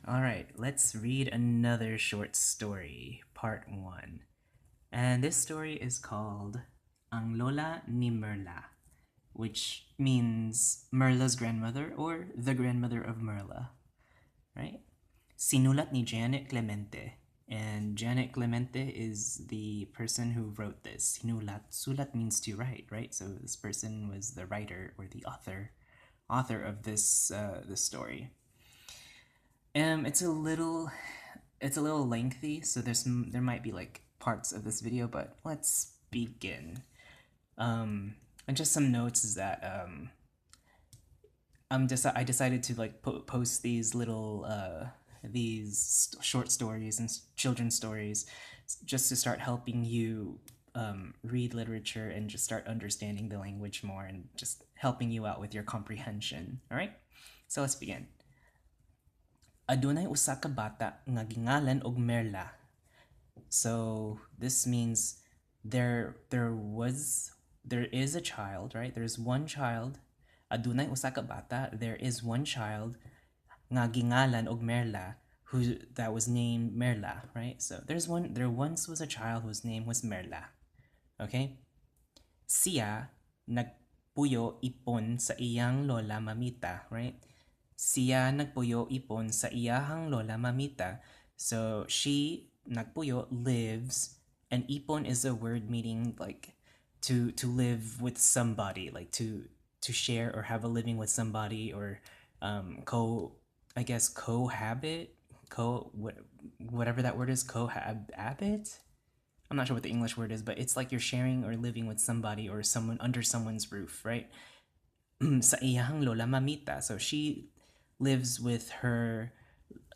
Alright, let's read another short story, part 1. And this story is called Ang Lola ni Merla, which means Merla's grandmother or the grandmother of Merla, right? Sinulat ni Janet Clemente. And Janet Clemente is the person who wrote this. Sinulat. Sulat means to write, right? So this person was the writer or the author of this story. It's a little lengthy, so there might be like parts of this video, but let's begin. And just some notes is that I decided to like post these little short stories and children's stories just to start helping you read literature and just start understanding the language more and just helping you out with your comprehension. All right, so let's begin. Adunay usa ka bata nga gingalan og Merla. So this means there is a child, right? There's one child. Adunay usa ka bata. There is one child nga gingalan og Merla, who that was named Merla, right? So there once was a child whose name was Merla. Okay? Siya nagpuyo ipon sa iyang lola mamita, right? Siya nagpuyo ipon sa iyahang lola mamita. So she nagpuyo lives, and ipon is a word meaning like to live with somebody, like to share or have a living with somebody, or I guess cohabit, whatever that word is, cohabit. I'm not sure what the English word is, but it's like you're sharing or living with somebody or someone under someone's roof, right? Sa iyahang lola mamita. So she lives with her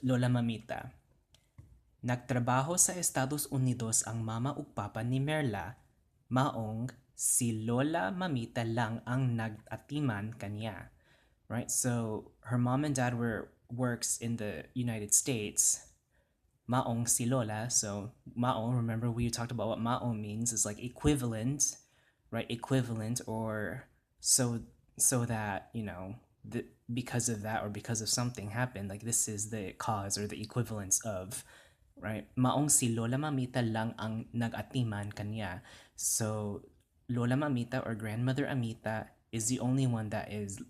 lola mamita. Nagtrabaho sa Estados Unidos ang mama ug papa ni Merla, maong si lola mamita lang ang nag-atiman kaniya. Right? So her mom and dad works in the United States. Maong si lola. So maong, remember we talked about what maong means, is like equivalent, right? Equivalent, or so that, because of that or because of something happened, like this is the cause or the equivalence of, right? Maong si lola mamita lang ang nag-atiman kanya. So lola mamita or grandmother amita is the only one that is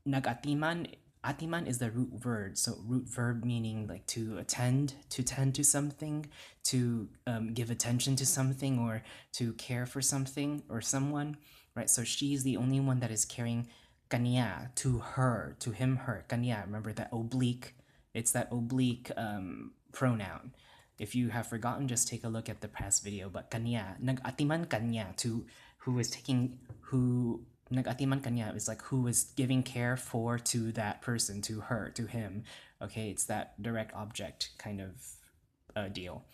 nag-atiman. Atiman is the root verb, so root verb meaning like to tend to something, to give attention to something, or to care for something or someone, right? So she's the only one that is caring kanya, to her, to him, her. Kanya, remember that oblique, it's that oblique pronoun. If you have forgotten, just take a look at the past video. But kanya, nag-atiman kanya, to who nag-atiman kanya is like who was giving care for to that person, to her, to him. Okay, it's that direct object kind of deal.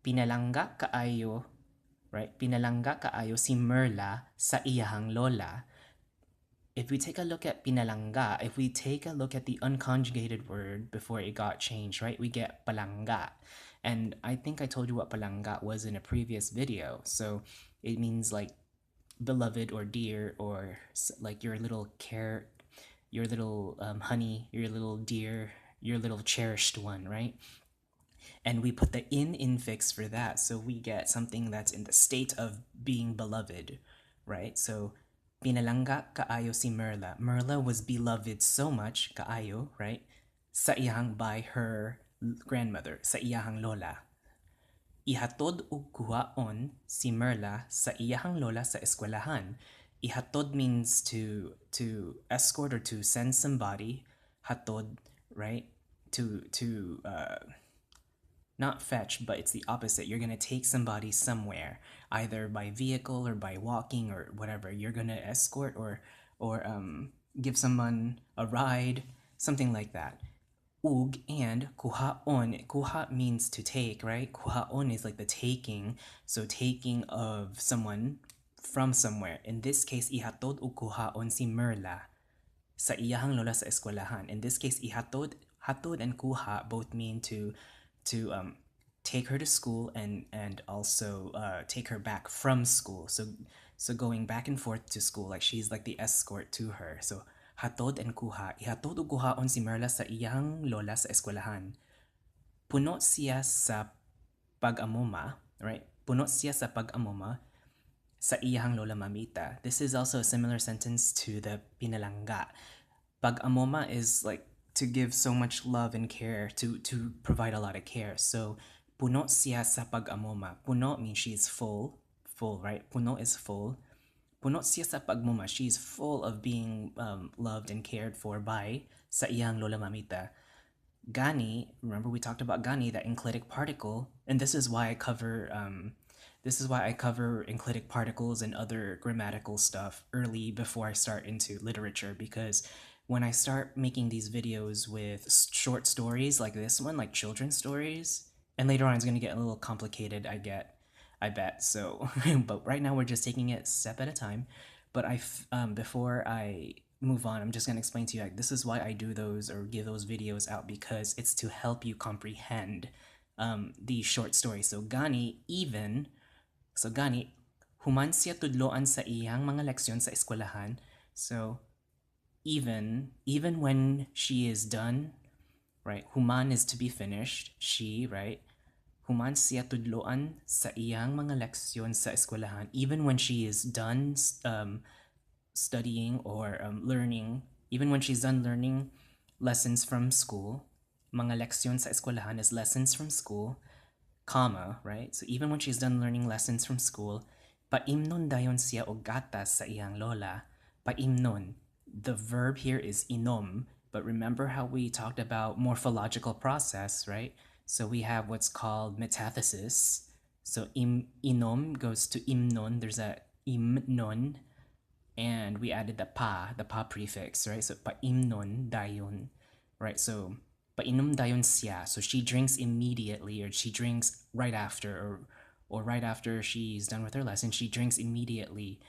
Pinalangga kaayo, right? Pinalangga kaayo si Merla sa iyahang lola. If we take a look at pinalangga, if we take a look at the unconjugated word before it got changed, right, we get palangga. And I think I told you what palangga was in a previous video. So it means like beloved or dear, or like your little care, your little honey, your little dear, your little cherished one, right? And we put the in infix for that, so we get something that's in the state of being beloved, right? So pinalangga kaayo si Merla. Merla was beloved so much, kaayo, right? Sa iyang, by her grandmother, sa iyahang lola. Ihatod ug kuhaon si Merla sa iyahang lola sa eskwelahan. Ihatod means to escort or to send somebody. Hatod, right? To not fetch, but it's the opposite. You're gonna take somebody somewhere, either by vehicle or by walking or whatever. You're gonna escort or give someone a ride, something like that. Ug and kuhaon. Kuha means to take, right? Kuhaon is like the taking, so taking of someone from somewhere. In this case, ihatod ug kuhaon si Merla sa iyahang lola sa eskwelahan. In this case, hatod and kuha both mean to take her to school and also take her back from school. So going back and forth to school, like she's like the escort to her. So Hatod and kuha. Ihatod ug kuhaon si Merla sa iyang lola sa eskwelahan. Puno siya sa pag-amuma, right? Puno siya sa pag-amuma sa iyang lola mamita. This is also a similar sentence to the pinalangga. Pag-amoma is like to give so much love and care, to provide a lot of care. So puno siya sa pag-amoma. Puno means she's full, right? Puno is full. Puno siya sa pagmoma. She's full of being loved and cared for by sa iyang lola mamita. Gani, remember we talked about gani, that enclitic particle, and this is why I cover enclitic particles and other grammatical stuff early before I start into literature, because when I start making these videos with short stories like this one, like children's stories, and later on it's going to get a little complicated, I bet. So, but right now we're just taking it step at a time. But before I move on, I'm just gonna explain to you, like, this is why I do those or give those videos out, because it's to help you comprehend these short stories. So gani, human siya tudloan sa iyang mga leksyon sa eskwelahan. So even when she is done, right? Human is to be finished. She, right? Human siya tudloan sa iyang mga leksyon sa eskwelahan. Even when she is done studying or learning, even when she's done learning lessons from school, mga leksyon sa eskwelahan is lessons from school, comma, right? So even when she's done learning lessons from school, paimnon dayon siya og gatas sa iyang lola. Paimnon. The verb here is inom, but remember how we talked about morphological process, right? So we have what's called metathesis. So inom goes to imnon. There's a imnon, and we added the pa prefix, right? So paimnon dayon, right? So painom dayon siya. So she drinks immediately, or she drinks right after, or right after she's done with her lesson, she drinks immediately.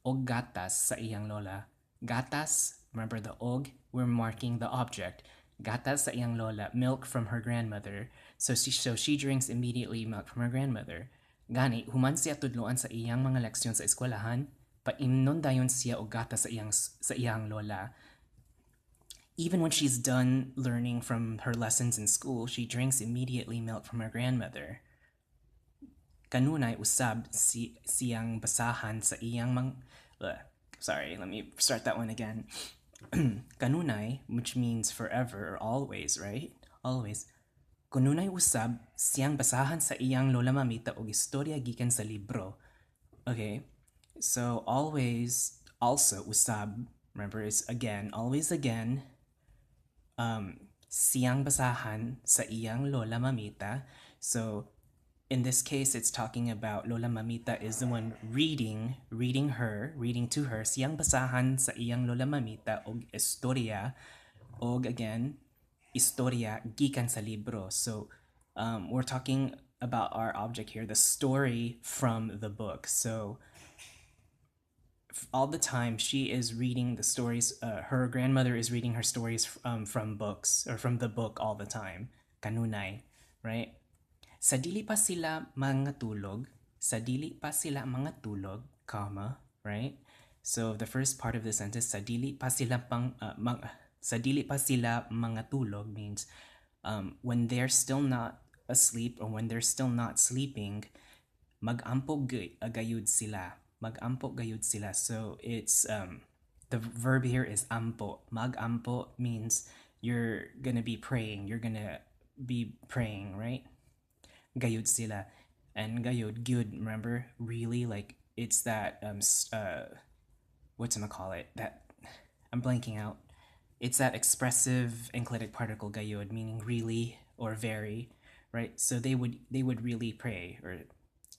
Og gatas sa iyang lola. Gatas, remember the og, we're marking the object. Gatas sa iyang lola, milk from her grandmother. So she drinks immediately milk from her grandmother. Gani, human siya tudloan sa iyang mga leksyon sa eskwelahan, paimnon dayon siya og gatas sa iyang lola. Even when she's done learning from her lessons in school, she drinks immediately milk from her grandmother. Kanunay usab siyang basahan sa iyang sorry, let me start that one again. Kanunay, which means forever or always, right? Always. Kanunay usab siyang basahan sa iyang lola mamita og istorya gikan sa libro. Okay, so always, also usab, remember it's again, always again. Siyang basahan sa iyang lola mamita. So in this case, it's talking about Lola Mamita is the one reading to her. Siyang basahan sa iyang Lola Mamita og istorya, og again, istorya gikan sa libro. So we're talking about our object here, the story from the book. So all the time she is reading the stories, her grandmother is reading her stories from books, or from the book, all the time. Kanunay, right? Sa dili pa sila mga tulog, comma, right? So the first part of the sentence, sa dili pa sila mga tulog, means when they're still not asleep, or when they're still not sleeping, mag-ampo gayud sila. Mag-ampo gayud sila. So it's the verb here is ampo. Mag-ampo means you're gonna be praying. You're gonna be praying, right? Gayud sila. And gayud, gyud, remember, really, like, it's that whatchamacallit, that I'm blanking out. It's that expressive enclitic particle gayud, meaning really or very, right? So they would really pray, or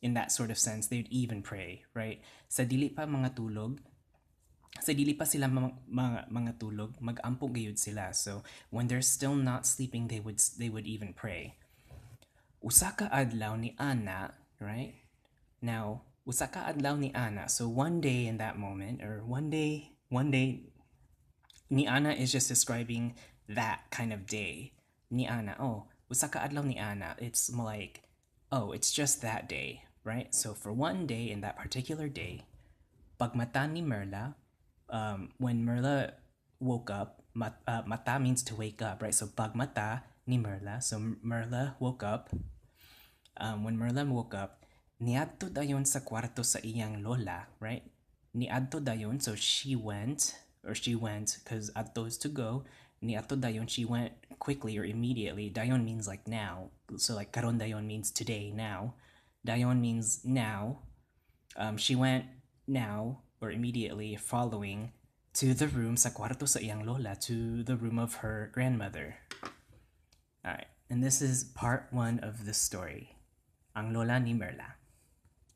in that sort of sense, they'd even pray, right? Sa dili pa sila mga tulog, mag-ampo gayud sila. So when they're still not sleeping, they would even pray. Usaka adlaw ni Ana, right? Now, usaka adlaw ni Ana. So one day in that moment, or one day, ni Ana is just describing that kind of day. Ni Ana, oh, usaka adlaw ni Ana. It's more like, oh, it's just that day, right? So for one day, in that particular day, pagmata ni Merla, when Merla woke up. Mata means to wake up, right? So pagmata ni Merla. So Merla woke up. When Merla woke up, niadto dayon sa kwarto sa iyang lola, right? Niadto dayon, so she went, because adto is to go. Niadto dayon, she went quickly or immediately. Dayon means like now. So like karon dayon means today, now. Dayon means now. She went now or immediately following to the room sa kwarto sa iyang lola, to the room of her grandmother. All right, and this is part one of the story. Ang Lola ni Merla.